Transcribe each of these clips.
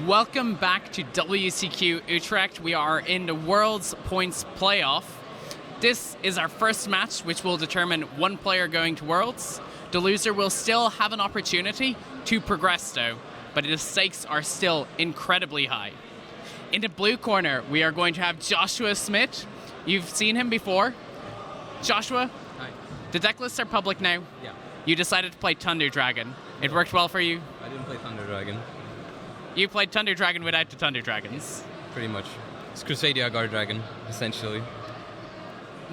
Welcome back to WCQ Utrecht. We are in the World's Points Playoff. This is our first match, which will determine one player going to Worlds. The loser will still have an opportunity to progress though, but the stakes are still incredibly high. In the blue corner, we are going to have Joshua Schmidt. You've seen him before. Joshua, Hi. the deck lists are public now. Yeah. You decided to play Thunder Dragon. It worked well for you. I didn't play Thunder Dragon. You played Thunder Dragon without the Thunder Dragons. Pretty much. It's Crusadia Guard Dragon, essentially.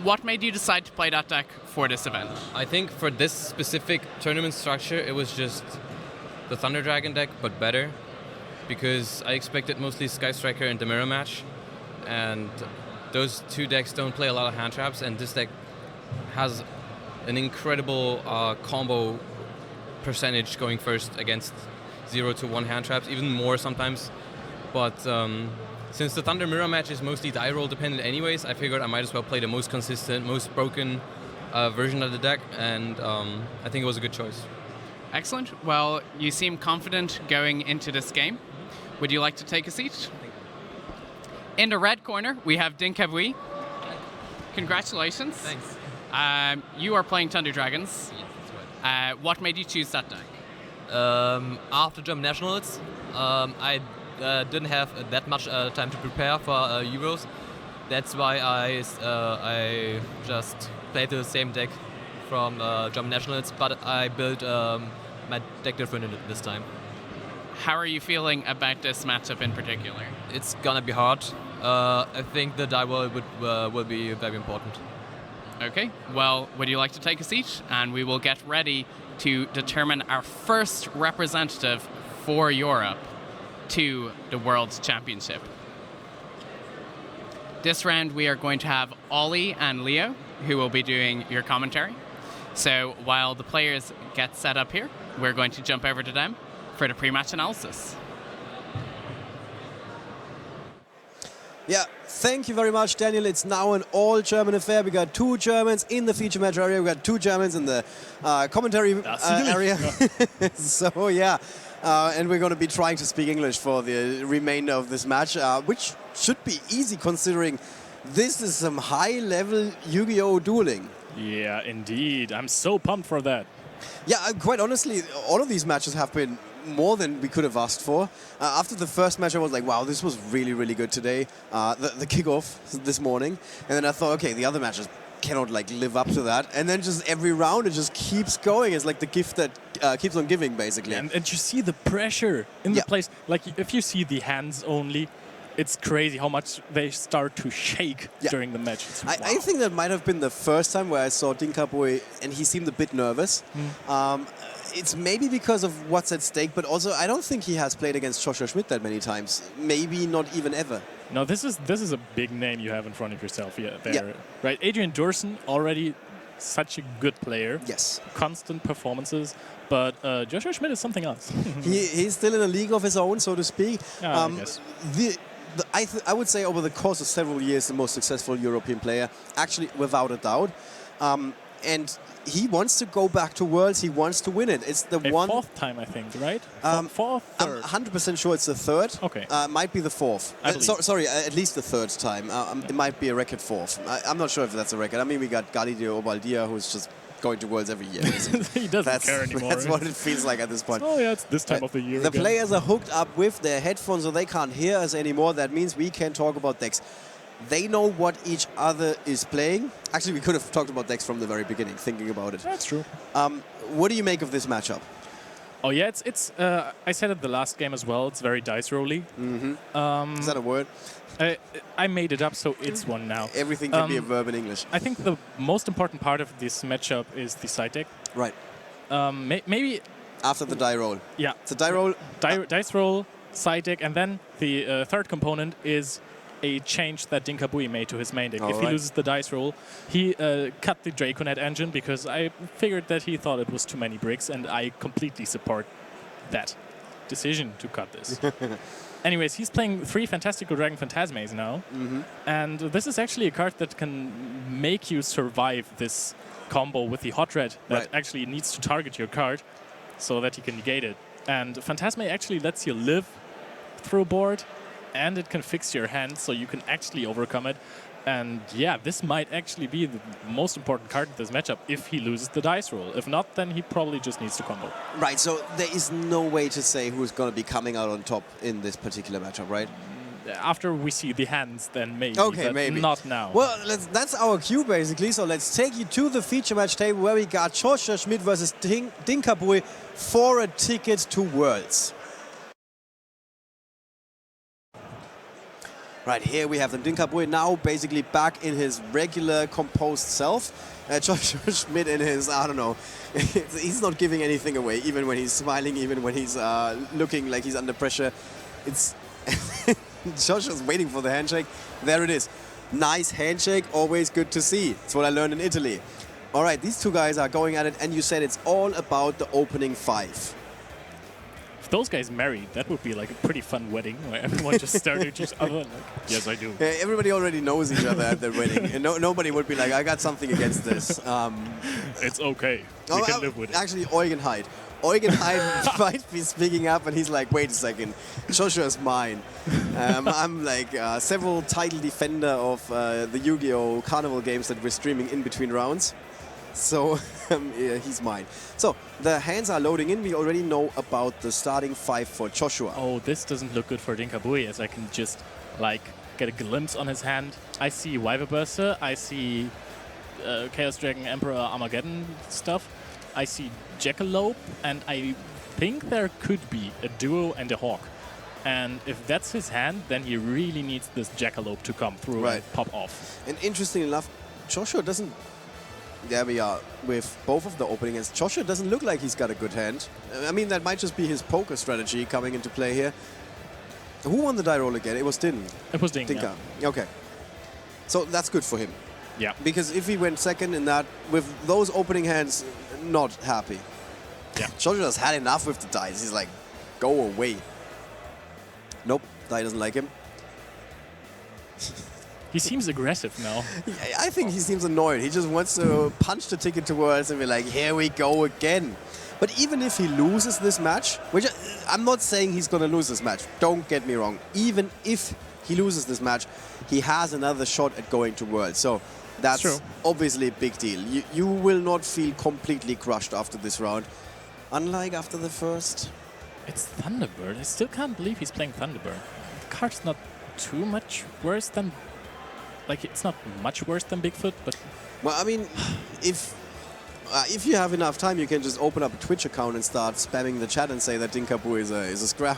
What made you decide to play that deck for this event? I think for this specific tournament structure, it was just the Thunder Dragon deck, but better. Because I expected mostly Sky Striker and the Mirror Match. And those two decks don't play a lot of hand traps, and this deck has an incredible combo percentage going first against 0 to 1 hand traps, even more sometimes. But since the Thunder Mirror Match is mostly die roll dependent anyways, I figured I might as well play the most consistent, most broken version of the deck, and I think it was a good choice. Excellent. Well, you seem confident going into this game. Would you like to take a seat? In the red corner, we have Dinh-Kha. Congratulations. Thanks. You are playing Thunder Dragons. Yes, that's right. What made you choose that deck? After German Nationals, I didn't have that much time to prepare for Euros. That's why I just played the same deck from German Nationals, but I built my deck different this time. How are you feeling about this matchup in particular? It's gonna be hard. I think the die roll will be very important. Okay, well, would you like to take a seat? And we will get ready to determine our first representative for Europe to the World Championship. This round we are going to have Ollie and Leo, who will be doing your commentary. So while the players get set up here, we're going to jump over to them for the pre-match analysis. Yeah, thank you very much, Daniel. It's now an all-German affair. We got 2 Germans in the feature match area. We got 2 Germans in the commentary area. So, yeah. And we're going to be trying to speak English for the remainder of this match, which should be easy considering this is some high-level Yu-Gi-Oh! Dueling. Yeah, indeed. I'm so pumped for that. Yeah, quite honestly, all of these matches have been more than we could have asked for. After the first match, I was like, wow, this was really, really good today. The kickoff this morning. And then I thought, okay, the other matches cannot like live up to that. And then just every round, it just keeps going. It's like the gift that keeps on giving, basically. And you see the pressure in the place. Like, if you see the hands only, it's crazy how much they start to shake during the match. Wow. I think that might have been the first time where I saw Dinh-Kha and he seemed a bit nervous. It's maybe because of what's at stake, but also I don't think he has played against Joshua Schmidt that many times. Maybe not even ever. No, this is a big name you have in front of yourself there. Right? Adrian Dorson, already such a good player. Yes. Constant performances. But Joshua Schmidt is something else. He's still in a league of his own, so to speak. I guess. I would say over the course of several years, the most successful European player, actually without a doubt. And he wants to go back to Worlds. He wants to win it. It's the fourth time, I think, right? Fourth, third. I'm 100% sure it's the third. Okay. Might be the fourth. Sorry, at least the third time. It might be a record fourth. I'm not sure if that's a record. I mean, we got Galileo Obaldia, who's just going to Worlds every year. He doesn't care anymore. That's what it feels like at this point. Oh yeah, it's this time of the year. The again. players are hooked up with their headphones, so they can't hear us anymore. That means we can talk about decks. They know what each other is playing. Actually, we could have talked about decks from the very beginning, thinking about it. That's true. What do you make of this matchup? Oh yeah, it's. I said it the last game as well. It's very dice rolly. Is that a word? I made it up, so it's one now. Everything can be a verb in English. I think the most important part of this matchup is the side deck. Right. Maybe after the die roll. Yeah. It's a die roll. Dice roll, side deck, and then the third component is a change that Dinh-Kha made to his main deck. If he loses the dice roll, he cut the Draconet engine because I figured that he thought it was too many bricks, and I completely support that decision to cut this. Anyways, he's playing 3 Fantastical Dragon Phantasmes now, and this is actually a card that can make you survive this combo with the Hot Red that actually needs to target your card so that you can negate it. And Phantasme actually lets you live through board, and it can fix your hand, so you can actually overcome it. And yeah, this might actually be the most important card in this matchup if he loses the dice roll. If not, then he probably just needs to combo. Right, so there is no way to say who's going to be coming out on top in this particular matchup, right? After we see the hands, then maybe. Okay, but maybe. Not now. Well, that's our cue, basically. So let's take you to the feature match table where we got Joshua Schmidt versus Dinh-Kha for a ticket to Worlds. Right, here we have the Dinh-Kha now basically back in his regular composed self. Joshua Schmidt in his, I don't know, he's not giving anything away, even when he's smiling, even when he's looking like he's under pressure. It's Joshua's waiting for the handshake. There it is. Nice handshake, always good to see. That's what I learned in Italy. All right, these two guys are going at it, and you said it's all about the opening 5. If those guys married, that would be like a pretty fun wedding where everyone just stared at each other like, yes, I do. Yeah, everybody already knows each other at their wedding. And nobody would be like, I got something against this. It's okay. We can live with it. Actually, Eugen Heid. Eugen Heid might be speaking up, and he's like, wait a second, Joshua's mine. I'm like several title defender of the Yu-Gi-Oh! Carnival games that we're streaming in between rounds. So yeah, he's mine. So the hands are loading in. We already know about the starting 5 for Joshua. Oh, this doesn't look good for Dinh-Kha, as I can just like get a glimpse on his hand. I see Wyverburster, I see Chaos Dragon Emperor Armageddon stuff. I see Jackalope, and I think there could be a Duo and a Hawk. And if that's his hand, then he really needs this Jackalope to come through and pop off. And interesting enough, Joshua doesn't... There we are with both of the opening hands. Joshua doesn't look like he's got a good hand. I mean, that might just be his poker strategy coming into play here. Who won the die roll again? It was Din. It was Dinh-Kha. Yeah. Okay. So that's good for him. Yeah. Because if he went second in that, with those opening hands, not happy. Yeah. Joshua's had enough with the dice. He's like, go away. Nope, die doesn't like him. He seems aggressive now. I think he seems annoyed. He just wants to punch the ticket towards and be like, here we go again. But even if he loses this match, which I'm not saying he's going to lose this match, don't get me wrong. Even if he loses this match, he has another shot at going to Worlds. So that's obviously a big deal. You will not feel completely crushed after this round, unlike after the first. It's Thunderbird. I still can't believe he's playing Thunderbird. The card's not too much worse than... Like, it's not much worse than Bigfoot, but... Well, I mean, if you have enough time, you can just open up a Twitch account and start spamming the chat and say that Dinh-Kha is a scrap.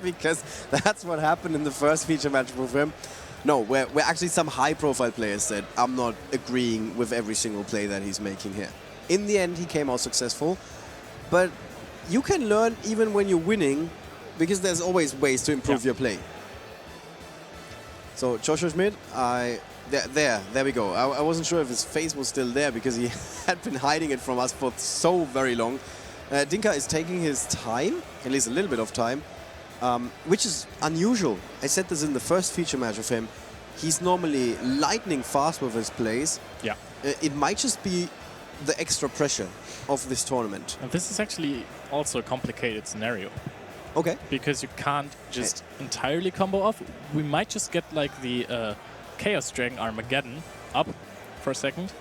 Because that's what happened in the first feature match with him. No, where actually some high-profile players said, I'm not agreeing with every single play that he's making here. In the end, he came out successful. But you can learn even when you're winning, because there's always ways to improve your play. So Joshua Schmidt, there we go. I wasn't sure if his face was still there because he had been hiding it from us for so very long. Dinh-Kha is taking his time, at least a little bit of time, which is unusual. I said this in the first feature match of him. He's normally lightning fast with his plays. Yeah. It might just be the extra pressure of this tournament. And this is actually also a complicated scenario. Okay. Because you can't just entirely combo off. We might just get like the Chaos Dragon Armageddon up for a second.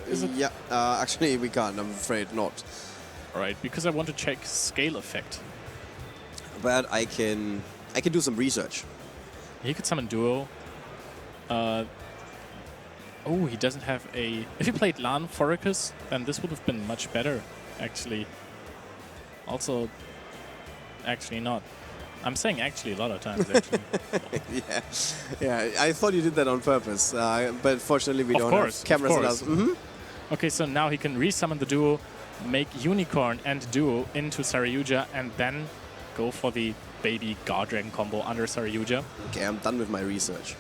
Is it? Yeah, actually we can't, I'm afraid not. Alright, because I want to check scale effect. But I can do some research. He could summon Duo. Oh, he doesn't have a... If he played Lan Foricus, then this would have been much better, actually. Also, actually not. I'm saying actually a lot of times, actually. yeah, I thought you did that on purpose, but fortunately we don't have cameras on us. Okay, so now he can resummon the Duo, make Unicorn and Duo into Saryuja, and then go for the baby Guard Dragon combo under Saryuja. Okay, I'm done with my research.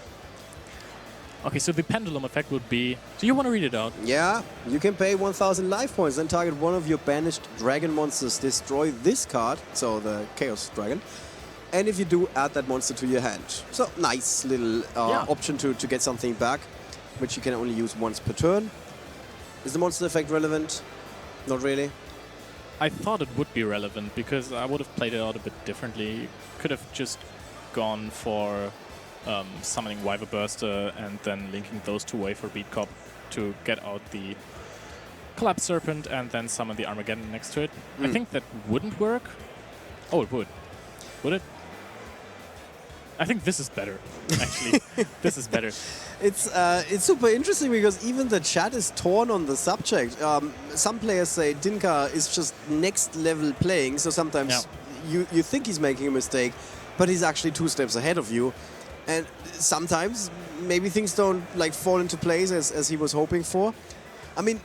Okay, so the pendulum effect would be... Do you want to read it out? Yeah, you can pay 1,000 life points and target one of your banished dragon monsters. Destroy this card, so the Chaos Dragon. And if you do, add that monster to your hand. So, nice little option to get something back, which you can only use once per turn. Is the monster effect relevant? Not really. I thought it would be relevant because I would have played it out a bit differently. Could have just gone for summoning Wyver Burster and then linking those two away for Beat Cop to get out the Collapse Serpent and then summon the Armageddon next to it. I think that wouldn't work. Oh, it would. Would it? I think this is better, actually. This is better. It's super interesting because even the chat is torn on the subject. Some players say Dinh-Kha is just next level playing, so sometimes you think he's making a mistake, but he's actually 2 steps ahead of you. And sometimes maybe things don't like fall into place as he was hoping for. I mean,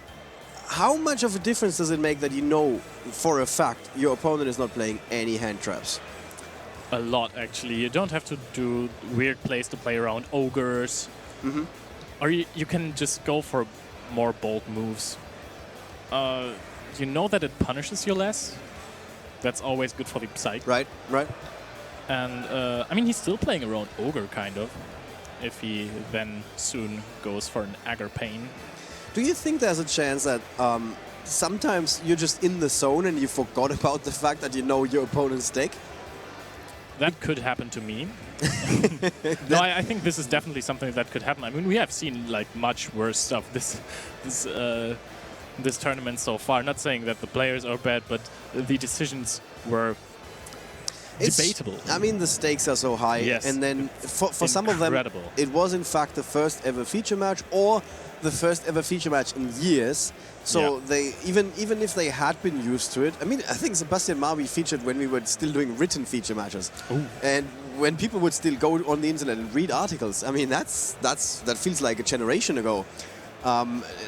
how much of a difference does it make that you know for a fact your opponent is not playing any hand traps? A lot, actually. You don't have to do weird plays to play around ogres. Or you can just go for more bold moves. You know that it punishes you less. That's always good for the Psyche. Right, right. And, I mean, he's still playing around ogre, kind of. If he then soon goes for an Agar Pain. Do you think there's a chance that sometimes you're just in the zone and you forgot about the fact that you know your opponent's deck? That could happen to me. No, I think this is definitely something that could happen. I mean, we have seen like much worse stuff this tournament so far. Not saying that the players are bad, but the decisions were debatable. I mean, the stakes are so high, and then for some of them, it was in fact the first ever feature match or the first ever feature match in years. So they even if they had been used to it, I mean, I think Sebastian Marby featured when we were still doing written feature matches, and when people would still go on the internet and read articles. I mean, that feels like a generation ago.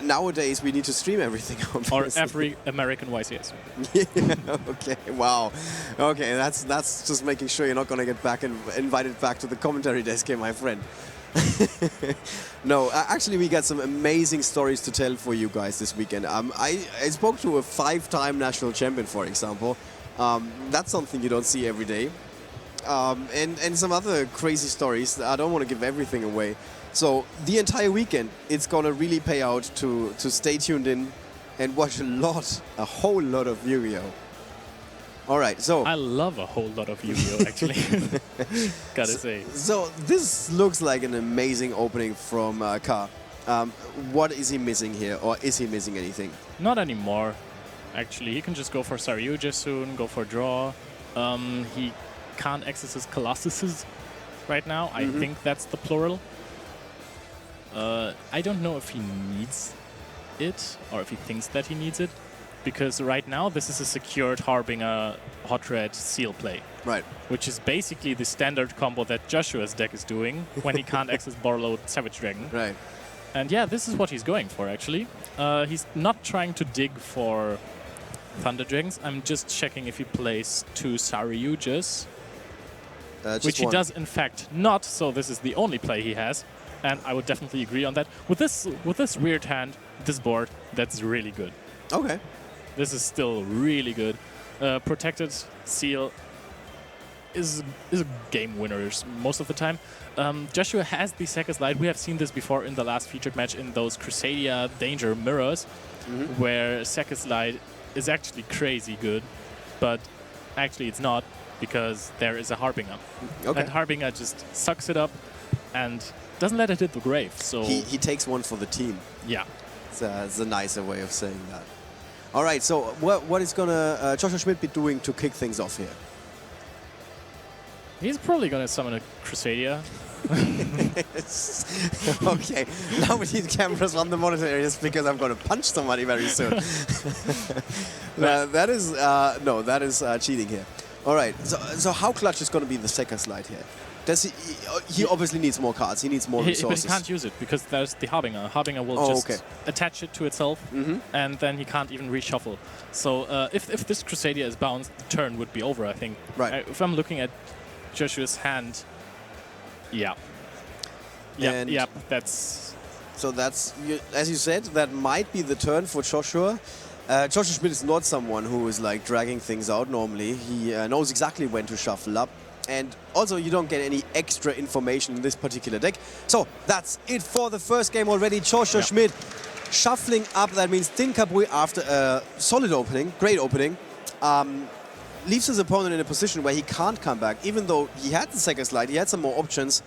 Nowadays, we need to stream everything. Or every American YCS. Yeah, okay, wow. Okay, that's just making sure you're not going to get back and invited back to the commentary desk here, my friend. No, actually, we got some amazing stories to tell for you guys this weekend. I spoke to a 5-time national champion, for example. That's something you don't see every day. And some other crazy stories. I don't want to give everything away. So the entire weekend, it's going to really pay out to stay tuned in and watch a whole lot of Yu-Gi-Oh! All right, so... I love a whole lot of Yu-Gi-Oh! Actually, gotta say. So this looks like an amazing opening from Kha. What is he missing here, or is he missing anything? Not anymore, actually. He can just go for Saryuja soon, go for draw. He can't access his Colossuses right now. I think that's the plural. I don't know if he needs it, or if he thinks that he needs it. Because right now, this is a secured Harbinger Hot Red Seal play. Right. Which is basically the standard combo that Joshua's deck is doing when he can't access Borload Savage Dragon. Right. And yeah, this is what he's going for, actually. He's not trying to dig for Thunder Dragons. I'm just checking if he plays 2 Saryujas. Which he does, in fact, not. So this is the only play he has. And I would definitely agree on that. With this weird hand, this board, that's really good. Okay. This is still really good. Protected Seal is a game winner most of the time. Joshua has the Second Light. We have seen this before in the last featured match in those Crusadia Danger mirrors, where Second Light is actually crazy good, but actually it's not because there is a Harbinger. Okay. And Harbinger just sucks it up and doesn't let it hit the grave. So he takes one for the team. Yeah. It's a nicer way of saying that. All right, so what is gonna Joshua Schmidt be doing to kick things off here? He's probably gonna summon a Crusadia. Okay, now we need cameras on the monitor areas because I'm gonna punch somebody very soon. That is cheating here. All right, so how clutch is gonna be the second slide here? Does he obviously needs more cards. He needs more resources. But he can't use it because there's the Harbinger. Harbinger will just attach it to itself, and then he can't even reshuffle. So if this Crusadia is bounced, the turn would be over, I think. Right. If I'm looking at Joshua's hand, that's... So that's, as you said, that might be the turn for Joshua. Joshua Schmidt is not someone who is like dragging things out normally. He knows exactly when to shuffle up. And also, you don't get any extra information in this particular deck. So that's it for the first game already. Joshua Schmidt shuffling up. That means Dinh-Kha after a solid opening, great opening. leaves his opponent in a position where he can't come back, even though he had the second slide, he had some more options,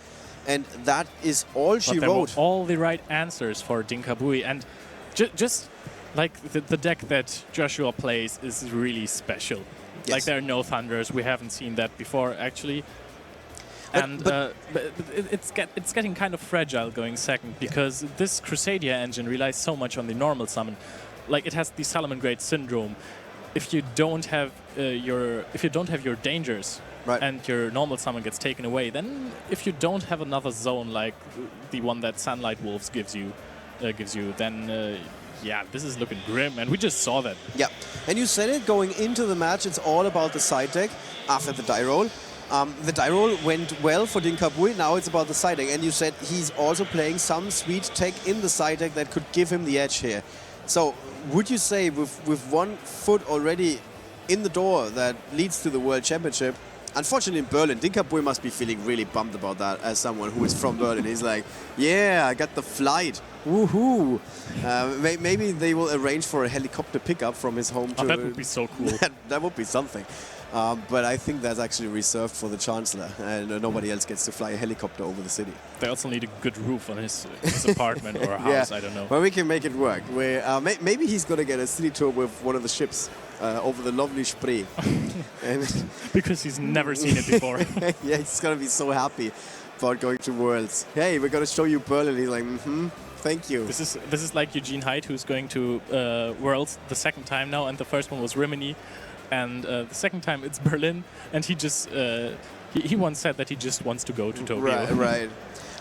and that is all she but there wrote. were all the right answers for Dinh-Kha Bui, and just like the deck that Joshua plays is really special. Yes. Like there are no Thunders, we haven't seen that before actually. But it's getting kind of fragile going second because this Crusadia engine relies so much on the normal summon. Like it has the Salamangreat syndrome. If you don't have your dangers Right. and your normal summon gets taken away, then if you don't have another zone like the one that Sunlight Wolves gives you, then yeah, this is looking grim, and we just saw that. Yeah, and you said it going into the match, it's all about the side deck after the die roll. The die roll went well for Dinh-Kha Bui, now it's about the side deck, and you said he's also playing some sweet tech in the side deck that could give him the edge here. So would you say with 1 foot already in the door that leads to the World Championship, unfortunately in Berlin, Dinh-Kha Bui must be feeling really bummed about that as someone who is from Berlin. He's like, yeah, I got the flight, woohoo. Maybe they will arrange for a helicopter pickup from his home to... Oh, that would be so cool. that would be something. But I think that's actually reserved for the Chancellor, and nobody else gets to fly a helicopter over the city. They also need a good roof on his apartment or a house, Yeah. I don't know. Well, we can make it work. Maybe he's going to get a city tour with one of the ships over the lovely Spree. And Because he's never seen it before. yeah, he's going to be so happy about going to Worlds. Hey, we're going to show you Berlin. He's like, thank you. This is like Eugene Haidt, who's going to Worlds the second time now, and the first one was Rimini, and the second time it's Berlin, and he just he once said that he just wants to go to Tokyo. Right.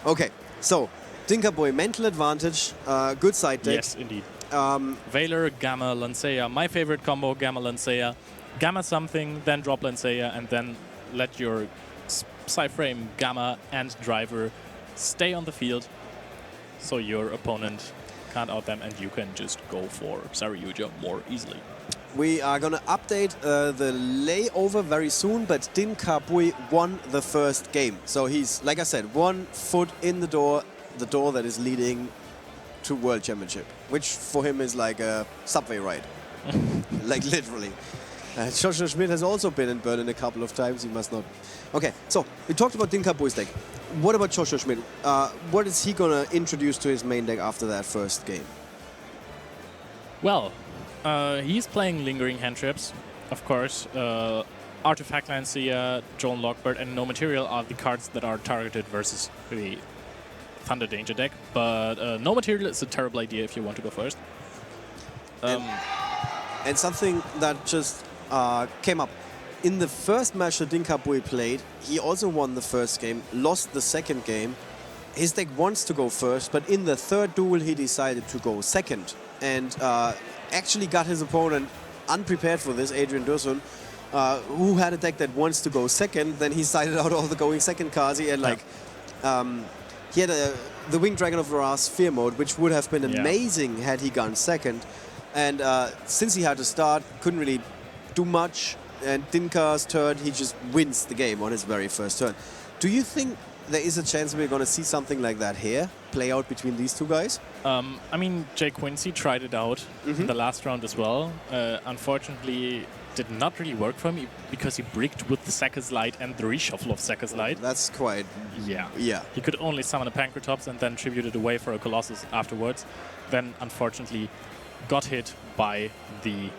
Okay, so Dinh-Kha Bui, mental advantage, good side deck. Yes, indeed. Valor, Gamma, Lancea. My favorite combo, Gamma, Lancea. Gamma something, then drop Lancea, and then let your Psy-Frame, Gamma, and Driver stay on the field, so your opponent can't out them, and you can just go for Saryuja more easily. We are going to update the layover very soon, but Dinh-Kha Bui won the first game. So he's, like I said, 1 foot in the door that is leading to World Championship, which for him is like a subway ride, like literally. Joshua Schmidt has also been in Berlin a couple of times. He must not. Okay, so we talked about Dinh-Kha Bui's deck. What about Joshua Schmidt? What is he going to introduce to his main deck after that first game? Well, he's playing Lingering Hand Traps, of course. Artifact Lancea, Joan Lockbird, and No Material are the cards that are targeted versus the Thunder Danger deck. But No Material is a terrible idea if you want to go first. And something that just came up. In the first match that Dinh-Kha Bui played, he also won the first game, lost the second game. His deck wants to go first, but in the third duel he decided to go second. And actually got his opponent unprepared for this, Adrian Dursun, who had a deck that wants to go second. Then he sided out all the going second cards. He had he had the Winged Dragon of Varas Fear Mode, which would have been amazing had he gone second. And since he had to start, couldn't really do much. And Dinh-Kha's turn, he just wins the game on his very first turn. Do you think there is a chance we're going to see something like that here play out between these two guys? I mean, Jay Quincy tried it out in the last round as well. Unfortunately, did not really work for him because he bricked with the Sekka's Light and the reshuffle of Sekka's Light. That's quite... Yeah. Yeah. He could only summon a Pancratops and then tribute it away for a Colossus afterwards. Then, unfortunately, got hit by the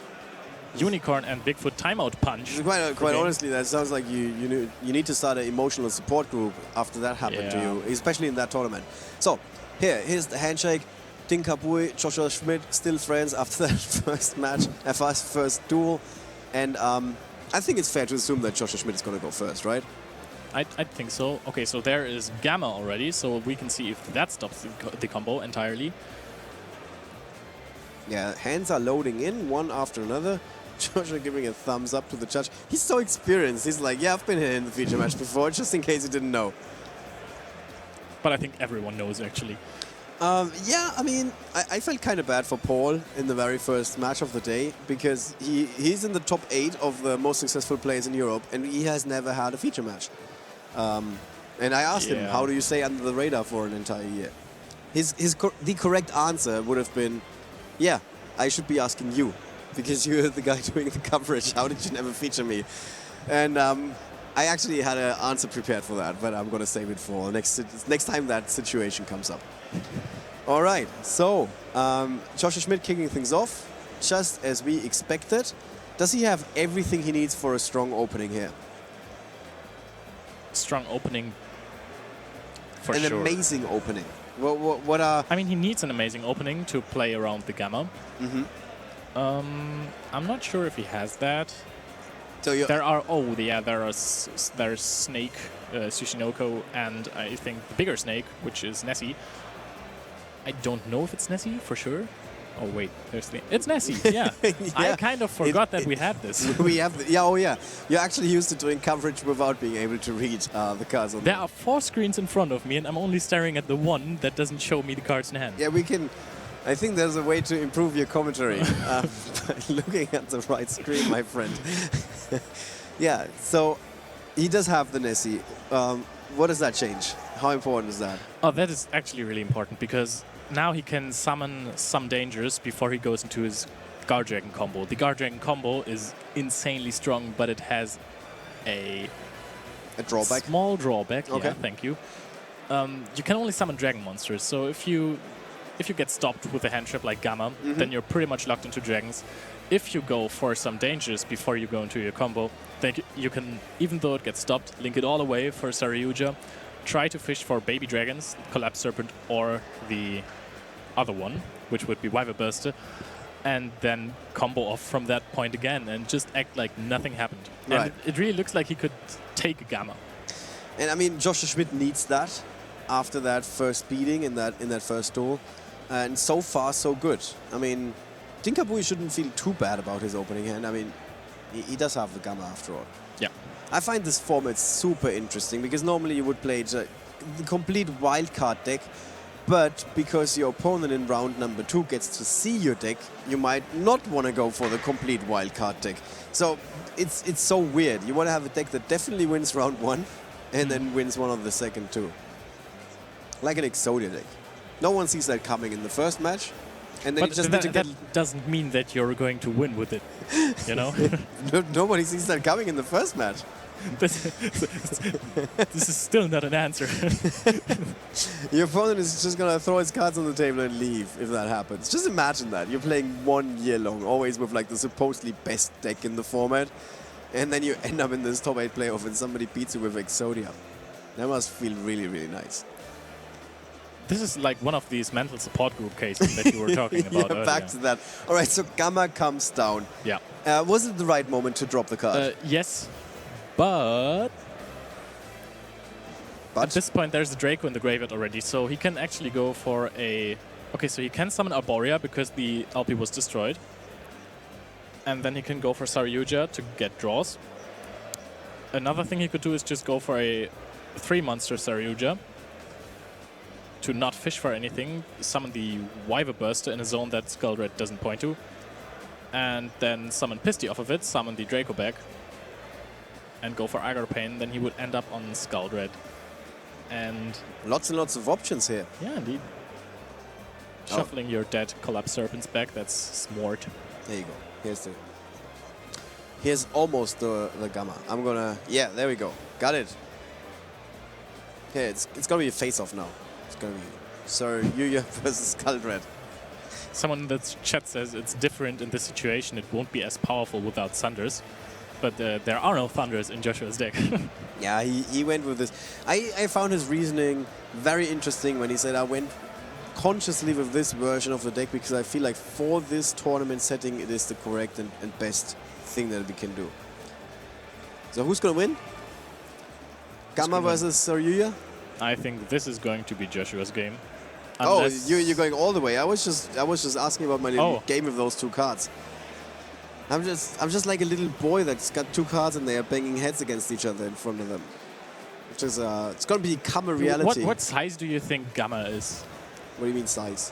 Unicorn and Bigfoot timeout punch. Quite honestly, that sounds like you need to start an emotional support group after that happened to you, especially in that tournament. So, here's the handshake. Dinh-Kha Bui, Joshua Schmidt, still friends after that first match, first duel. And I think it's fair to assume that Joshua Schmidt is going to go first, right? I think so. Okay, so there is Gamma already, so we can see if that stops the combo entirely. Yeah, hands are loading in one after another. Joshua giving a thumbs up to the judge. He's so experienced. He's like, yeah, I've been here in the feature match before, just in case you didn't know. But I think everyone knows, actually. Yeah, I mean, I felt kind of bad for Paul in the very first match of the day because he's in the top 8 of the most successful players in Europe, and he has never had a feature match. And I asked him, how do you stay under the radar for an entire year? The correct answer would have been, yeah, I should be asking you because you're the guy doing the coverage. How did you never feature me? And I actually had an answer prepared for that, but I'm going to save it for next time that situation comes up. All right, so Joshua Schmidt kicking things off, just as we expected. Does he have everything he needs for a strong opening here? Strong opening, for An sure. amazing opening. What are... I mean, he needs an amazing opening to play around the gamma. Mm-hmm. I'm not sure if he has that. So there are there's Snake, Tsushinoko, and I think the bigger Snake, which is Nessie. I don't know if it's Nessie for sure. Oh wait, it's Nessie. Yeah. Yeah. I kind of forgot that we had this. We have You're actually used to doing coverage without being able to read the cards on There are 4 screens in front of me, and I'm only staring at the one that doesn't show me the cards in hand. Yeah, we can. I think there's a way to improve your commentary by looking at the right screen, my friend. Yeah, so he does have the Nessie. What does that change? How important is that? Oh, that is actually really important because now he can summon some dangers before he goes into his Guard Dragon combo. The Guard Dragon combo is insanely strong, but it has a drawback? Small drawback. Okay. Yeah, thank you. You can only summon dragon monsters, so if you get stopped with a hand trap like Gamma, then you're pretty much locked into dragons. If you go for some dangers before you go into your combo, then you can, even though it gets stopped, link it all away for Saryuja, try to fish for baby dragons, Collapse Serpent, or the other one, which would be Wyver Burster, and then combo off from that point again and just act like nothing happened. Right. And it really looks like he could take a Gamma. And I mean, Joshua Schmidt needs that after that first beating in that first duel. And so far, so good. I mean, Dinh-Kha Bui shouldn't feel too bad about his opening hand. I mean, he does have the Gamma after all. Yeah. I find this format super interesting because normally you would play the complete wildcard deck, but because your opponent in round number 2 gets to see your deck, you might not want to go for the complete wildcard deck. So it's so weird. You want to have a deck that definitely wins round 1 and then wins one of the second 2. Like an Exodia deck. No one sees that coming in the first match. And then But you just need to get... that doesn't mean that you're going to win with it, you know? Nobody sees that coming in the first match. This is still not an answer. Your opponent is just going to throw his cards on the table and leave if that happens. Just imagine that. You're playing 1 year long, always with like the supposedly best deck in the format. And then you end up in this top 8 playoff and somebody beats you with Exodia. That must feel really, really nice. This is like one of these mental support group cases that you were talking about earlier. Back to that. All right, so Gamma comes down. Yeah. Was it the right moment to drop the card? Yes, but at this point there's a Draco in the graveyard already, so he can actually go for a... Okay, so he can summon Arborea because the LP was destroyed. And then he can go for Saryuja to get draws. Another thing he could do is just go for a 3-monster Saryuja to not fish for anything, summon the Wyver Burster in a zone that Skull Red doesn't point to, and then summon Pisty off of it, summon the Draco back, and go for Agar Pain. Then he would end up on Skull Red. And lots and lots of options here. yeah, indeed. Shuffling your dead Collapse Serpents back, that's smart. There you go. Here's almost the Gamma. I'm gonna... Yeah, there we go. Got it. Okay, it's gonna be a face-off now. It's gonna be Saryuja versus Skull Red. Someone in the chat says it's different in this situation. It won't be as powerful without Thunders. But there are no Thunders in Joshua's deck. Yeah, he went with this. I found his reasoning very interesting when he said, I went consciously with this version of the deck because I feel like for this tournament setting it is the correct and best thing that we can do. So who's gonna win? Gamma versus Saryuja? I think this is going to be Joshua's game. Oh, Unless you're going all the way. I was just asking about my little game with those 2 cards. I'm just like a little boy that's got 2 cards and they are banging heads against each other in front of them. Which is it's gonna become a reality. What size do you think Gamma is? What do you mean size?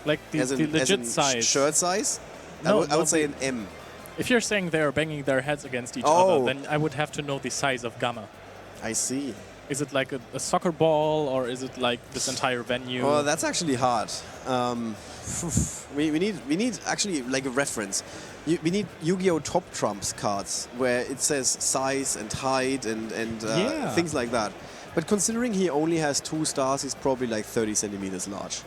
Like the legit size. Shirt size? No, I would say an M. If you're saying they're banging their heads against each other, then I would have to know the size of Gamma. I see. Is it like a soccer ball, or is it like this entire venue? Oh, that's actually hard. We need actually like a reference. we need Yu-Gi-Oh! Top Trumps cards where it says size and height and things like that. But considering he only has 2 stars, he's probably like 30 centimeters large.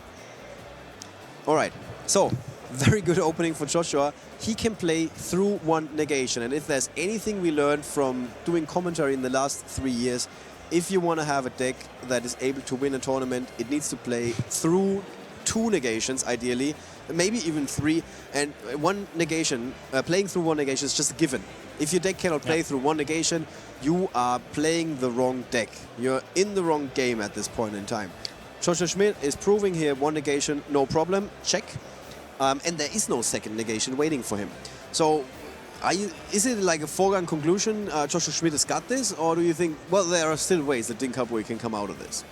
All right, so very good opening for Joshua. He can play through 1 negation, and if there's anything we learned from doing commentary in the last 3 years, if you want to have a deck that is able to win a tournament, it needs to play through 2 negations, ideally, maybe even 3. And 1 negation, playing through 1 negation is just a given. If your deck cannot play through 1 negation, you are playing the wrong deck. You're in the wrong game at this point in time. Joshua Schmidt is proving here 1 negation, no problem, check. And there is no second negation waiting for him. So is it like a foregone conclusion, Joshua Schmidt has got this? Or do you think, well, there are still ways that Dinh-Kha can come out of this?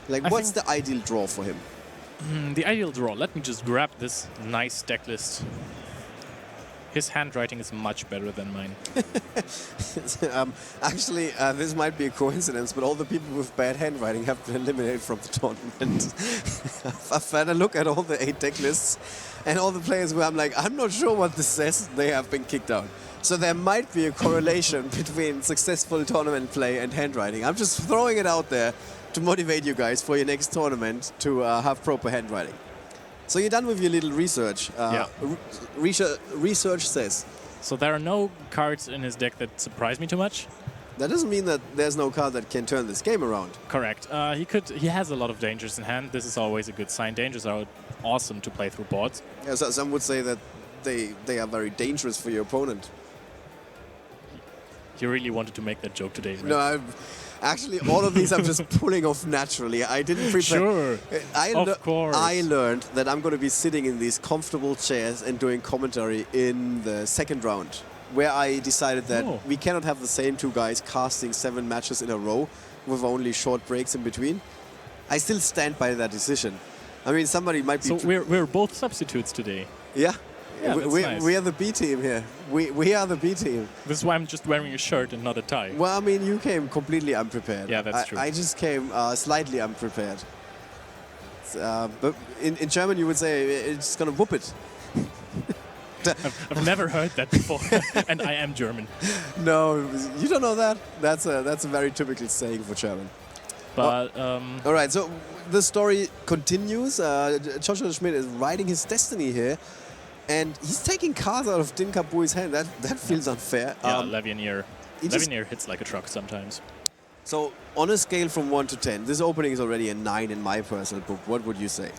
Like, what's the ideal draw for him? The ideal draw, let me just grab this nice deck list. His handwriting is much better than mine. Actually, this might be a coincidence, but all the people with bad handwriting have been eliminated from the tournament. I've had a look at all the 8 deck lists and all the players where I'm like, I'm not sure what this says, they have been kicked out. So there might be a correlation between successful tournament play and handwriting. I'm just throwing it out there to motivate you guys for your next tournament to have proper handwriting. So you're done with your little research. Research says. So there are no cards in his deck that surprise me too much. That doesn't mean that there's no card that can turn this game around. Correct. He has a lot of dangers in hand. This is always a good sign. Dangers are awesome to play through boards. Yeah, so some would say that they are very dangerous for your opponent. You really wanted to make that joke today, right? No, actually, all of these I'm just pulling off naturally. I didn't prepare. Sure, of course. I learned that I'm going to be sitting in these comfortable chairs and doing commentary in the second round, where I decided that we cannot have the same 2 guys casting 7 matches in a row with only short breaks in between. I still stand by that decision. I mean, somebody might be... So we're both substitutes today. Yeah. Yeah, nice. We are the B team here. We are the B team. This is why I'm just wearing a shirt and not a tie. Well, I mean, you came completely unprepared. Yeah, that's true. I just came slightly unprepared. But in German, you would say it's gonna whoop it. I've never heard that before, and I am German. No, you don't know that? That's a very typical saying for German. But all right, so the story continues. Joshua Schmidt is riding his destiny here. And he's taking cards out of Dinh-Kha Bui's hand. That feels unfair. Yeah, Levianeer. Levianeer hits like a truck sometimes. So, on a scale from 1 to 10, this opening is already a 9 in my personal book. What would you say?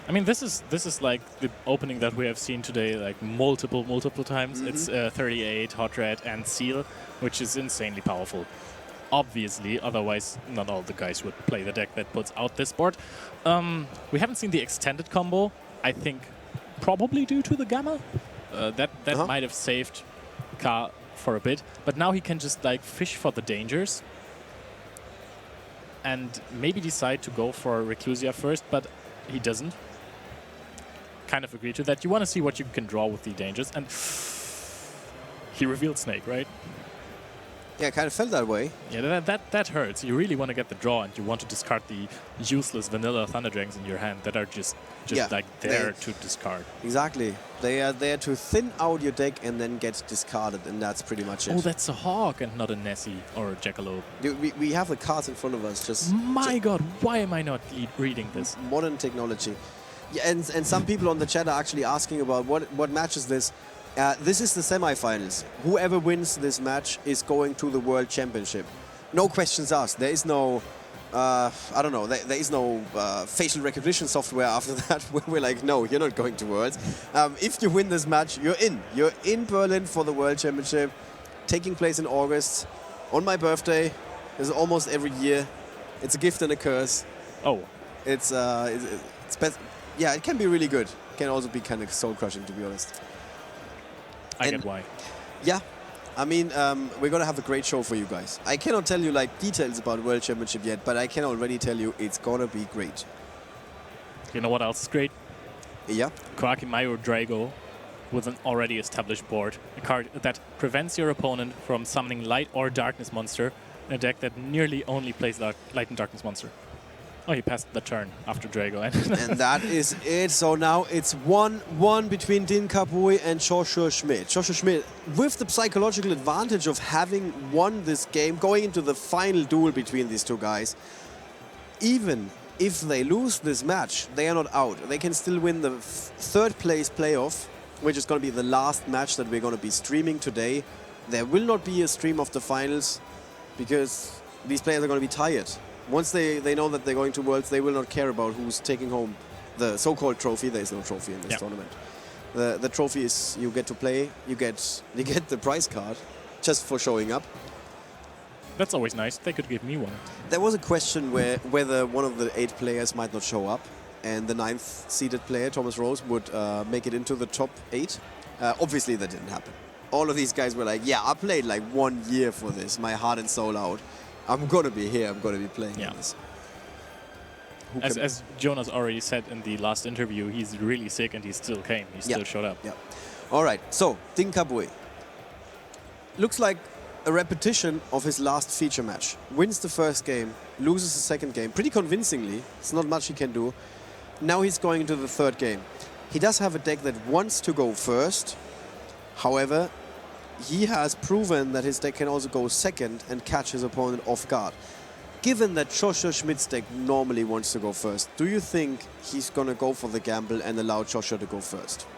I mean, this is like the opening that we have seen today, like multiple times. Mm-hmm. It's 38, Hot Red, and Seal, which is insanely powerful. Obviously, otherwise not all the guys would play the deck that puts out this board. We haven't seen the extended combo. I think probably due to the Gamma. That might have saved Kha for a bit. But now he can just like fish for the dangers and maybe decide to go for Reclusia first, but he doesn't. Kind of agree to that. You want to see what you can draw with the dangers, and he revealed Snake, right? Yeah, kind of felt that way. Yeah, that hurts. You really want to get the draw, and you want to discard the useless vanilla Thunder Dragons in your hand that are just like there to discard. Exactly. They are there to thin out your deck and then get discarded, and that's pretty much it. Oh, that's a Hawk and not a Nessie or a Jackalope. We have the cards in front of us. Just my God, why am I not reading this? Modern technology. Yeah, and some people on the chat are actually asking about what match is this. This is the semifinals. Whoever wins this match is going to the World Championship. No questions asked. There is no, I don't know, there is no facial recognition software after that where we're like, no, you're not going to Worlds. If you win this match, you're in. You're in Berlin for the World Championship, taking place in August. On my birthday. It's almost every year. It's a gift and a curse. Oh. Yeah, it can be really good. It can also be kind of soul-crushing, to be honest. I get why. Yeah, I mean, we're going to have a great show for you guys. I cannot tell you like details about World Championship yet, but I can already tell you it's going to be great. You know what else is great? Yeah? Koakimayo Drago with an already established board. A card that prevents your opponent from summoning Light or Darkness monster in a deck that nearly only plays Light and Darkness monster. Oh, he passed the turn after Drago. And that is it. So now it's 1-1 between Dinh-Kha and Joshua Schmidt. Joshua Schmidt, with the psychological advantage of having won this game, going into the final duel between these two guys, even if they lose this match, they are not out. They can still win the third place playoff, which is going to be the last match that we're going to be streaming today. There will not be a stream of the finals because these players are going to be tired. Once they know that they're going to Worlds, they will not care about who's taking home the so-called trophy. There is no trophy in this tournament. The trophy is you get to play, you get the prize card just for showing up. That's always nice. They could give me one. There was a question whether one of the 8 players might not show up and the 9th seeded player, Thomas Rose, would make it into the top 8. Obviously, that didn't happen. All of these guys were like, yeah, I played like 1 year for this, my heart and soul out. I'm going to be here, I'm going to be playing in this. As Jonas already said in the last interview, he's really sick and he still came. He still showed up. Yeah. All right, so Dinh-Kha looks like a repetition of his last feature match. Wins the first game, loses the second game pretty convincingly. It's not much he can do. Now he's going into the third game. He does have a deck that wants to go first. However, he has proven that his deck can also go second and catch his opponent off guard. Given that Joshua Schmidt's deck normally wants to go first, do you think he's going to go for the gamble and allow Joshua to go first?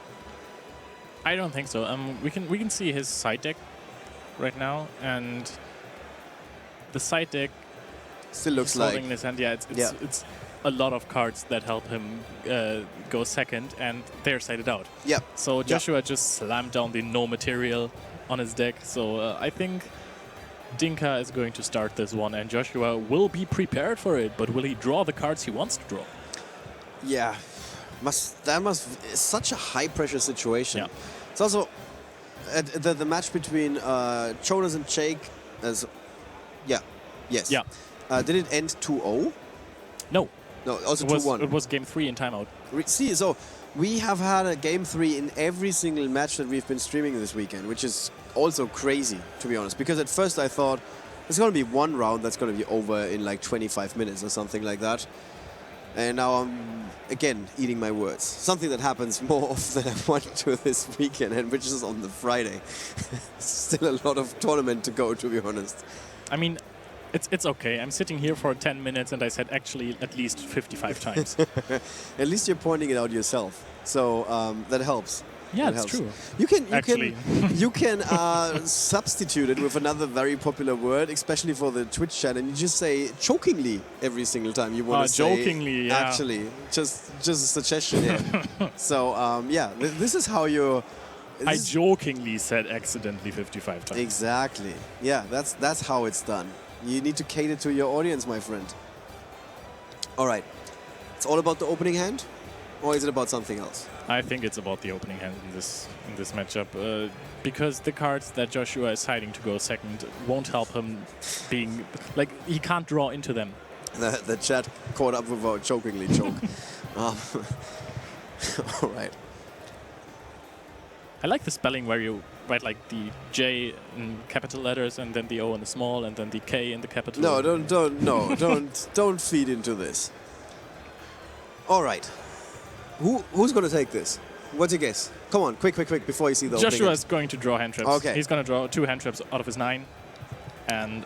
I don't think so. We can see his side deck right now, and the side deck still looks like holding in his hand. Yeah, it's a lot of cards that help him go second, and they're sided out. Yeah. So Joshua just slammed down the no material on his deck. So I think Dinh-Kha is going to start this one, and Joshua will be prepared for it. But will he draw the cards he wants to draw? Yeah, it's such a high pressure situation. Yeah. It's also the match between Jonas and Jake. Yes. Yeah. Did it end 2-0? No. No, also 2-1. It was game 3 in timeout. See, so we have had a game 3 in every single match that we've been streaming this weekend, which is also crazy, to be honest. Because at first I thought it's going to be one round that's going to be over in like 25 minutes or something like that. And now I'm, again, eating my words. Something that happens more often than I want to this weekend, and which is on the Friday. Still a lot of tournament to go, to be honest. I mean, it's okay. I'm sitting here for 10 minutes and I said actually at least 55 times. At least you're pointing it out yourself. So that helps. Yeah, it's true. You can substitute it with another very popular word, especially for the Twitch chat, and you just say jokingly every single time you want to say. Jokingly, yeah. Actually, just a suggestion here. So this is how you. I jokingly said accidentally 55 times. Exactly. Yeah, that's how it's done. You need to cater to your audience, my friend. All right. It's all about the opening hand, or is it about something else? I think it's about the opening hand in this matchup, because the cards that Joshua is hiding to go second won't help him being like he can't draw into them. The chat caught up with our jokingly joke. All right. I like the spelling where you write like the J in capital letters and then the O in the small and then the K in the capital. No, don't feed into this. All right. Who's going to take this? What's your guess? Come on, quick, before you see the opening. Joshua is going to draw hand traps. Okay. He's going to draw 2 hand traps out of his 9. And,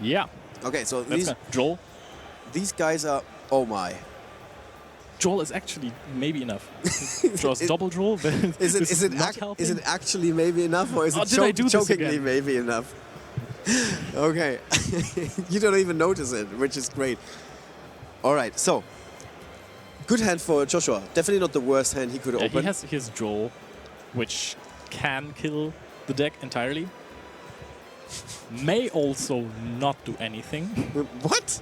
yeah. Okay, so Joel. These guys are... Oh, my. Joel is actually maybe enough. Draws double Joel. Is it actually maybe enough, or is it jokingly maybe enough? Okay. You don't even notice it, which is great. All right, so... Good hand for Joshua. Definitely not the worst hand he could open. He has his Joel, which can kill the deck entirely. May also not do anything. What?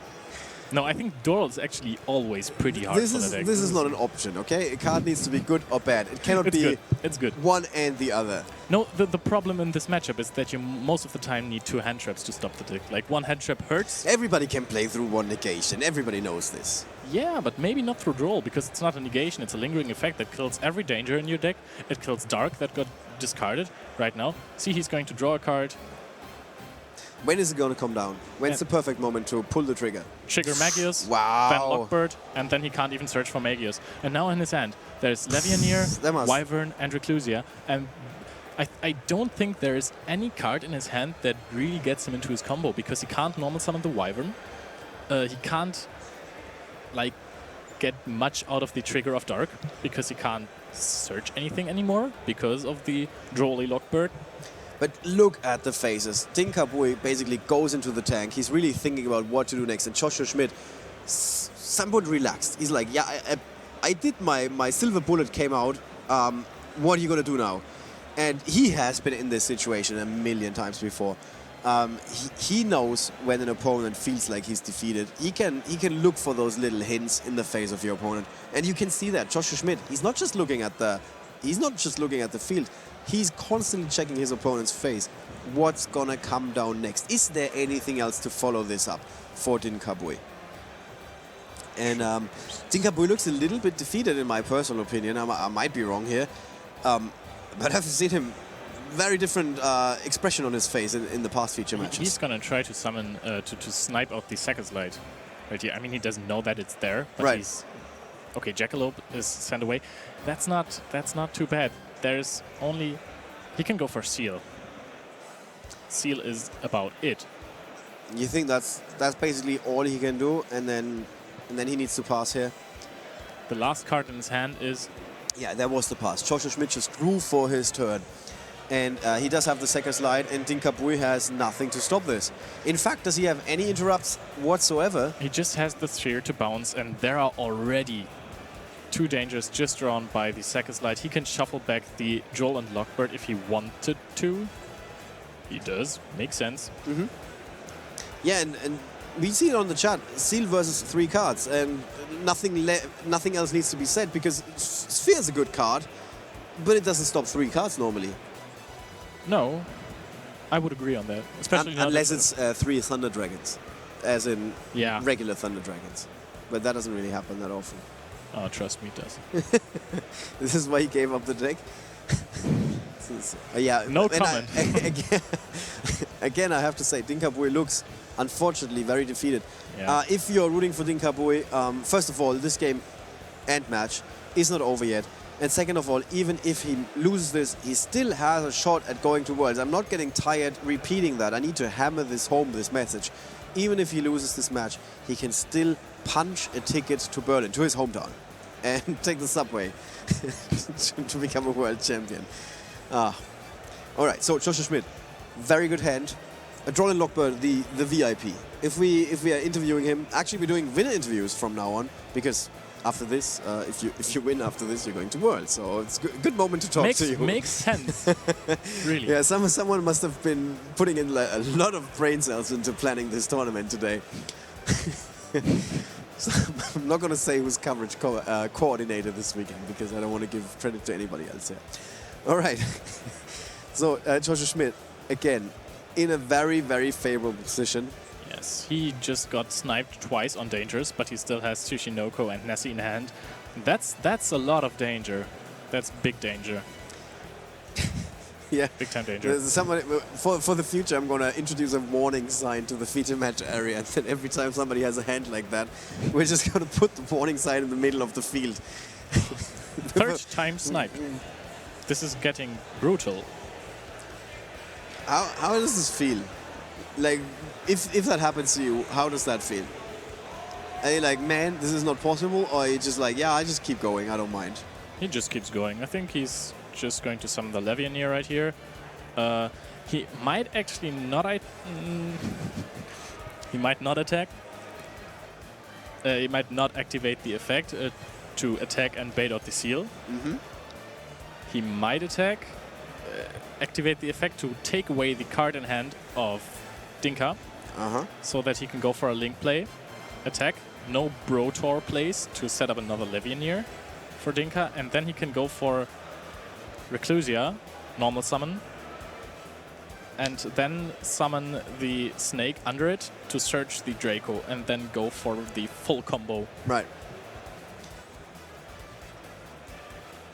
No, I think Doral is actually always pretty hard for the deck. This is not an option, okay? A card needs to be good or bad. It cannot be It's good. one and the other. No, the problem in this matchup is that you most of the time need 2 hand traps to stop the deck. Like, 1 hand trap hurts. Everybody can play through 1 negation. Everybody knows this. Yeah, but maybe not through draw, because it's not a negation. It's a lingering effect that kills every danger in your deck. It kills Dark that got discarded right now. See, he's going to draw a card. When is it going to come down? When's the perfect moment to pull the trigger? Trigger Magius, Wow. then Lockbird, and then he can't even search for Magius. And now in his hand, there's Levianeer, Wyvern, and Reclusia. And I don't think there is any card in his hand that really gets him into his combo, because he can't normal summon the Wyvern. He can't like get much out of the Trigger of Dark, because he can't search anything anymore because of the Drolly Lockbird. But look at the faces. Dinh-Kha basically goes into the tank. He's really thinking about what to do next. And Joshua Schmidt, somewhat relaxed. He's like, yeah, I did my silver bullet came out. What are you going to do now? And he has been in this situation a million times before. He knows when an opponent feels like he's defeated. He can look for those little hints in the face of your opponent. And you can see that. Joshua Schmidt, he's not just looking at the field. He's constantly checking his opponent's face. What's gonna come down next? Is there anything else to follow this up for Dinh-Kha? And Dinh-Kha looks a little bit defeated in my personal opinion. I might be wrong here. But I've seen him very different expression on his face in the past feature matches. He's gonna try to summon, to snipe out the Second Light. Right here. I mean, he doesn't know that it's there, but right. He's... Okay, Jackalope is sent away. That's not too bad. There's only... He can go for Seal. Seal is about it. You think that's basically all he can do, and then he needs to pass here? The last card in his hand is... Yeah, that was the pass. Joshua Schmidt just grew for his turn. And he does have the second slide, and Dinh-Kha has nothing to stop this. In fact, does he have any interrupts whatsoever? He just has the sphere to bounce, and there are already 2 dangers just drawn by the second slide. He can shuffle back the Joel and Lockbird if he wanted to. He does. Makes sense. Mm-hmm. Yeah, and we see it on the chat. Seal versus 3 cards, and nothing else needs to be said, because Sphere is a good card, but it doesn't stop 3 cards normally. No, I would agree on that. Especially unless it's 3 Thunder Dragons, as in yeah. regular Thunder Dragons. But that doesn't really happen that often. Oh, trust me, it does. This is why he gave up the deck. Yeah. No comment. Again, I have to say, Dinh-Kha looks, unfortunately, very defeated. Yeah. If you're rooting for Dinh-Kha, first of all, this game and match is not over yet. And second of all, even if he loses this, he still has a shot at going to Worlds. I'm not getting tired repeating that. I need to hammer this home, this message. Even if he loses this match, he can still punch a ticket to Berlin, to his hometown, and take the subway to become a world champion. All right, so Joshua Schmidt, very good hand. Drolin Lockbird, the VIP. If we are interviewing him, actually we're doing winner interviews from now on, because after this, if you win after this, you're going to Worlds. So it's a good moment to talk to you. Makes sense. Really. Yeah, someone must have been putting in a lot of brain cells into planning this tournament today. So I'm not going to say who's coverage coordinator this weekend, because I don't want to give credit to anybody else here. All right. So Joshua Schmidt, again, in a very, very favorable position. Yes, he just got sniped twice on dangers, but he still has Tsushinoko and Nessie in hand. That's a lot of danger. That's big danger. Yeah, big time danger. Somebody, for the future, I'm going to introduce a warning sign to the feature match area. And then every time somebody has a hand like that, we're just going to put the warning sign in the middle of the field. Third time snipe. This is getting brutal. How does this feel? Like, if that happens to you, how does that feel? Are you like, man, this is not possible? Or are you just like, yeah, I just keep going, I don't mind? He just keeps going. I think he's just going to summon the Levianeer right here. He might actually not... he might not attack. He might not activate the effect to attack and bait out the seal. Mm-hmm. He might attack, activate the effect to take away the card in hand of Dinh-Kha, so that he can go for a link play, attack, no Brotor plays to set up another Levianeer for Dinh-Kha, and then he can go for Reclusia, normal summon, and then summon the snake under it to search the Draco, and then go for the full combo. Right.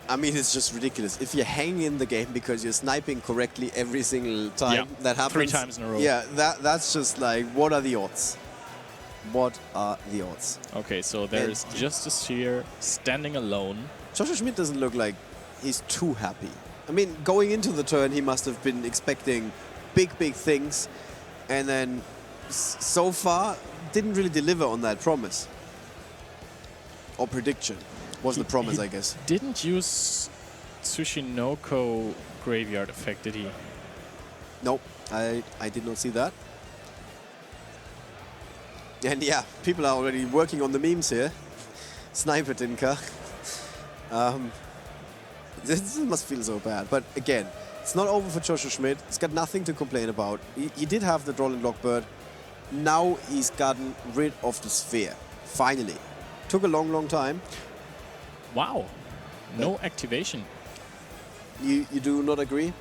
I mean, it's just ridiculous. If you hang in the game because you're sniping correctly every single time that happens. 3 times in a row. Yeah, that's just like, what are the odds? What are the odds? Okay, so there is Justice here standing alone. Joshua Schmidt doesn't look like he's too happy. I mean, going into the turn, he must have been expecting big things, and then so far didn't really deliver on that promise. Or prediction. Was the promise, I guess. Didn't use Tsushinoko graveyard effect, did he? Nope, I did not see that. And yeah, people are already working on the memes here. Sniper Dinh-Kha. This must feel so bad. But again, it's not over for Joshua Schmidt. He's got nothing to complain about. He did have the Droll and Lockbird. Now he's gotten rid of the sphere. Finally. Took a long time. Wow. No activation. You do not agree?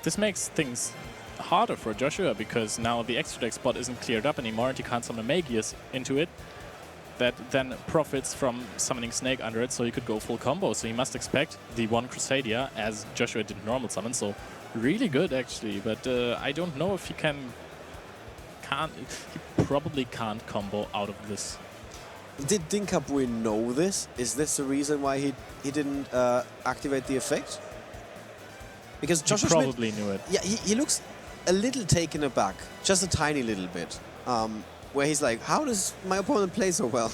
This makes things harder for Joshua because now the extra deck spot isn't cleared up anymore and he can't summon a Magius into it. That then profits from summoning Snake under it, so he could go full combo. So he must expect the 1 Crusadia as Joshua did normal summon. So really good actually, but I don't know if he he probably can't combo out of this. Did Dinh-Kha know this? Is this the reason why he didn't activate the effect? Because Joshua Schmidt probably knew it. Yeah, he looks a little taken aback, just a tiny little bit, where he's like, "How does my opponent play so well?"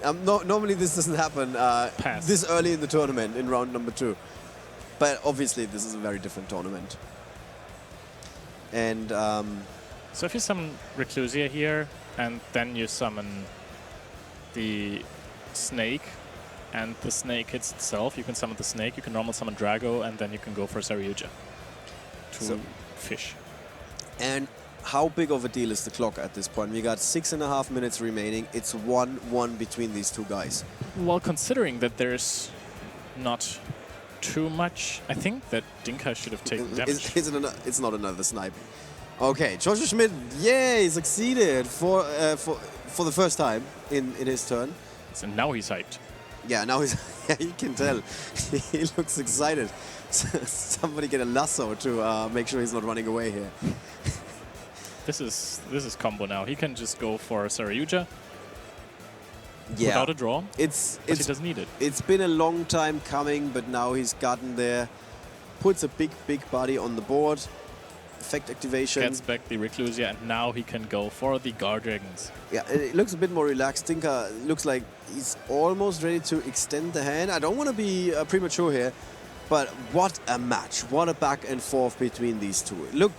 Normally this doesn't happen this early in the tournament in round number 2, but obviously this is a very different tournament. And so if you summon Reclusia here and then you summon the Snake, and the Snake hits itself, you can summon the Snake, you can normal summon Drago, and then you can go for Saryuja to fish. And how big of a deal is the clock at this point? We got 6.5 minutes remaining. It's 1-1 between these two guys. Well, considering that there's not too much, I think that Dinh-Kha should have taken damage. It's not another snipe. Okay, Joshua Schmidt, yay, succeeded for the first time in his turn. So now he's hyped. Yeah, now he's. Yeah, you can tell. He looks excited. Somebody get a lasso to make sure he's not running away here. This is combo now. He can just go for Saryuja without a draw. But he doesn't need it. It's been a long time coming, but now he's gotten there. Puts a big body on the board. Effect activation. Gets back the Reclusia, and now he can go for the Guard Dragons. Yeah, it looks a bit more relaxed. Dinh-Kha looks like he's almost ready to extend the hand. I don't want to be premature here, but what a match. What a back and forth between these two. It looked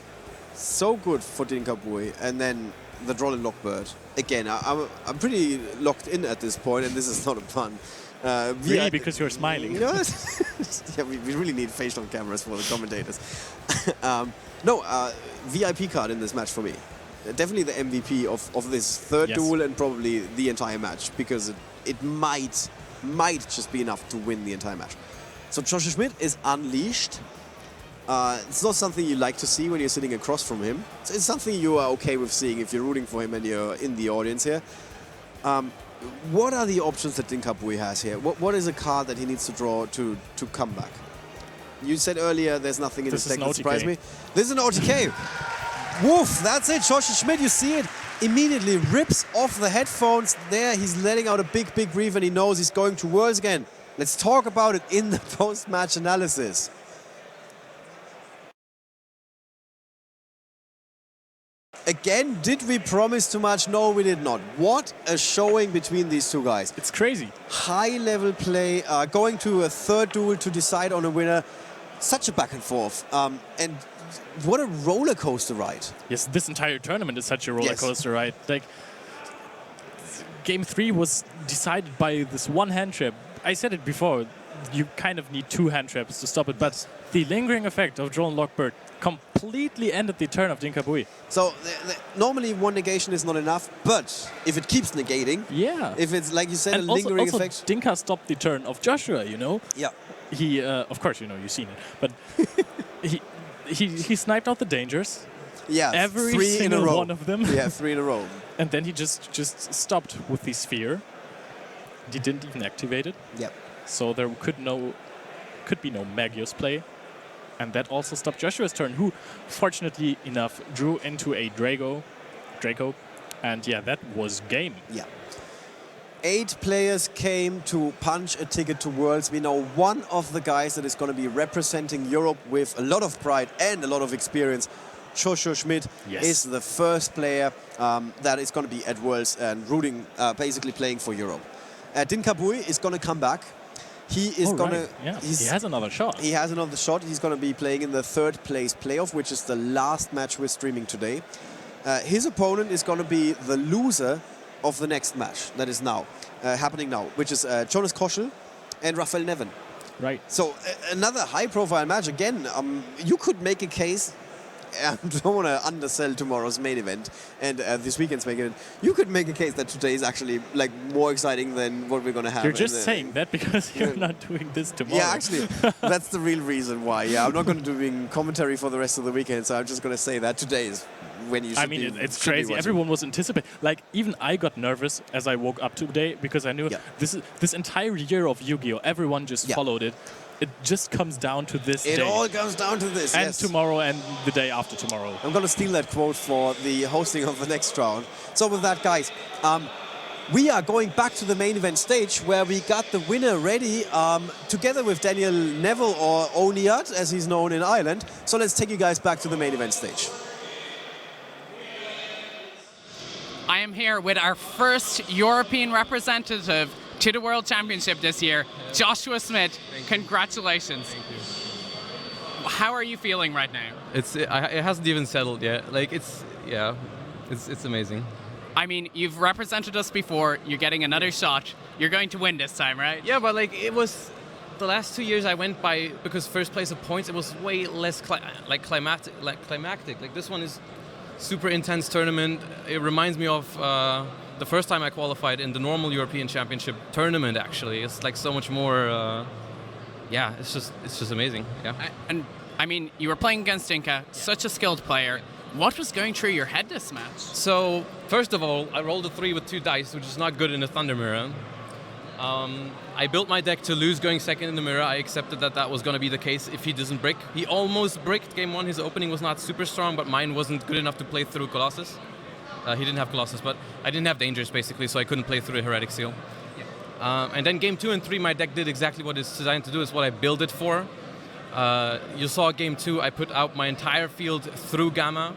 so good for Dinh-Kha Bui, and then the Droll and Lockbird. Again, I'm pretty locked in at this point, and this is not a pun. Really, because you're smiling. Yeah, we really need facial cameras for the commentators. VIP card in this match for me. Definitely the MVP of this third duel and probably the entire match, because it might just be enough to win the entire match. So Joshua Schmidt is unleashed. It's not something you like to see when you're sitting across from him. It's something you are okay with seeing if you're rooting for him and you're in the audience here. What are the options that Dinh-Kha Bui has here? What is a card that he needs to draw to come back? You said earlier there's nothing in his deck that surprised me. This is an OTK. Woof, that's it. Joshua Schmidt, you see it, immediately rips off the headphones. There, he's letting out a big breath, and he knows he's going to Worlds again. Let's talk about it in the post-match analysis. Again, did we promise too much? No, we did not. What a showing between these two guys. It's crazy. High-level play, going to a third duel to decide on a winner. Such a back and forth. And what a roller coaster ride. Yes, this entire tournament is such a roller coaster ride. Like, game 3 was decided by this one hand trap. I said it before, you kind of need 2 hand traps to stop it, but the lingering effect of Droll and Lockbird completely ended the turn of Dinh-Kha Bui. So normally 1 negation is not enough, but if it keeps negating, if it's like you said, and a lingering also effect. Dinh-Kha stopped the turn of Joshua, you know? Yeah. He, of course, you know, you've seen it, but he sniped out the dangers. Yeah, every 3 single in a row. one of them. Yeah, 3 in a row. And then he just stopped with the sphere. He didn't even activate it. Yep. so there could be no Magius play. And that also stopped Joshua's turn, who, fortunately enough, drew into a Draco. And yeah, that was game. Yeah. 8 players came to punch a ticket to Worlds. We know one of the guys that is going to be representing Europe with a lot of pride and a lot of experience. Joshua Schmidt is the first player that is going to be at Worlds and rooting, basically playing for Europe. Dinh-Kha is going to come back. He is going to... Yeah. He has another shot. He has another shot. He's going to be playing in the 3rd place playoff, which is the last match we're streaming today. His opponent is going to be the loser of the next match that is now happening now, which is Jonas Koschel and Rafael Nevin. Right. So another high-profile match. Again, you could make a case. I don't want to undersell tomorrow's main event and this weekend's main event. You could make a case that today is actually like more exciting than what we're going to have. You're just saying that because you're not doing this tomorrow. Yeah, actually, that's the real reason why. Yeah, I'm not going to do commentary for the rest of the weekend, so I'm just going to say that today is when you should be. I mean, it's crazy. Everyone was anticipating. Like, even I got nervous as I woke up today because I knew this entire year of Yu-Gi-Oh! Everyone just followed it. It just comes down to this day. It all comes down to this, and tomorrow and the day after tomorrow. I'm going to steal that quote for the hosting of the next round. So with that, guys, we are going back to the main event stage where we got the winner ready together with Daniel Neville, or Oniat, as he's known in Ireland. So let's take you guys back to the main event stage. I am here with our first European representative to the World Championship this year, Joshua Schmidt. Congratulations. Thank you. How are you feeling right now? It hasn't even settled yet. Like, it's amazing. I mean, you've represented us before. You're getting another shot. You're going to win this time, right? Yeah, but like, it was the last 2 years I went by, because first place of points, it was way less climactic. Like, this one is super intense tournament. It reminds me of the first time I qualified in the normal European Championship tournament. Actually, it's like so much more. Yeah, it's just amazing. Yeah. And I mean, you were playing against Dinh-Kha, such a skilled player. What was going through your head this match? So first of all, I rolled a 3 with 2 dice, which is not good in a Thunder Mirror. I built my deck to lose going second in the mirror. I accepted that was going to be the case if he doesn't brick. He almost bricked game 1. His opening was not super strong, but mine wasn't good enough to play through Colossus. He didn't have Colossus, but I didn't have Dangers, basically, so I couldn't play through a Heretic Seal. Yeah. And then game 2 and 3, my deck did exactly what it's designed to do. It's what I built it for. You saw game 2, I put out my entire field through Gamma,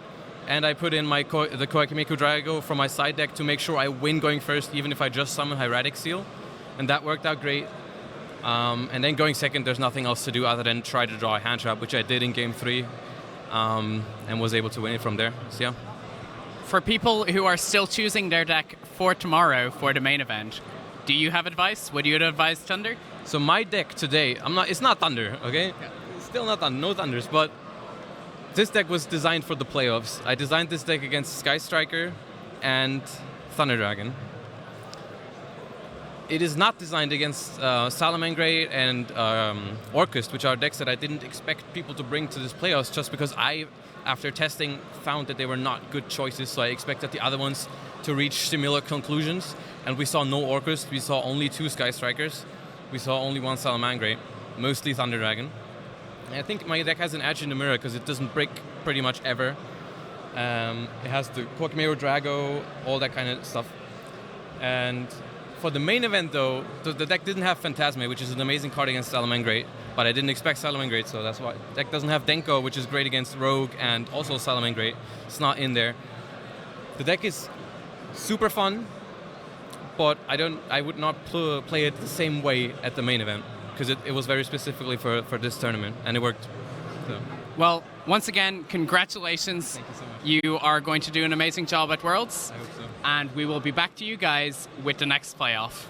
and I put in the Koikimeku Drago from my side deck to make sure I win going first, even if I just summon Hieratic Seal. And that worked out great. And then going second, there's nothing else to do other than try to draw a hand trap, which I did in game 3, and was able to win it from there. So yeah. For people who are still choosing their deck for tomorrow for the main event, do you have advice? Would you advise Thunder? So my deck today, it's not Thunder, okay? Yeah. It's still not Thunder, no Thunders, but this deck was designed for the playoffs. I designed this deck against Sky Striker and Thunder Dragon. It is not designed against Salamangreat and Orcust, which are decks that I didn't expect people to bring to this playoffs, just because I, after testing, found that they were not good choices, so I expected the other ones to reach similar conclusions. And we saw no Orcust, we saw only 2 Sky Strikers, we saw only 1 Salamangreat, mostly Thunder Dragon. And I think my deck has an edge in the mirror because it doesn't break pretty much ever. It has the Koikimeku Drago, all that kind of stuff. And for the main event, though, the deck didn't have Phantasme, which is an amazing card against Salamangreat, but I didn't expect Salamangreat, so that's why. The deck doesn't have Denko, which is great against Rogue and also Salamangreat. It's not in there. The deck is super fun, but I would not play it the same way at the main event, because it was very specifically for this tournament, and it worked. So. Well, once again, congratulations. Thank you so much. You are going to do an amazing job at Worlds. I hope so. And we will be back to you guys with the next playoff.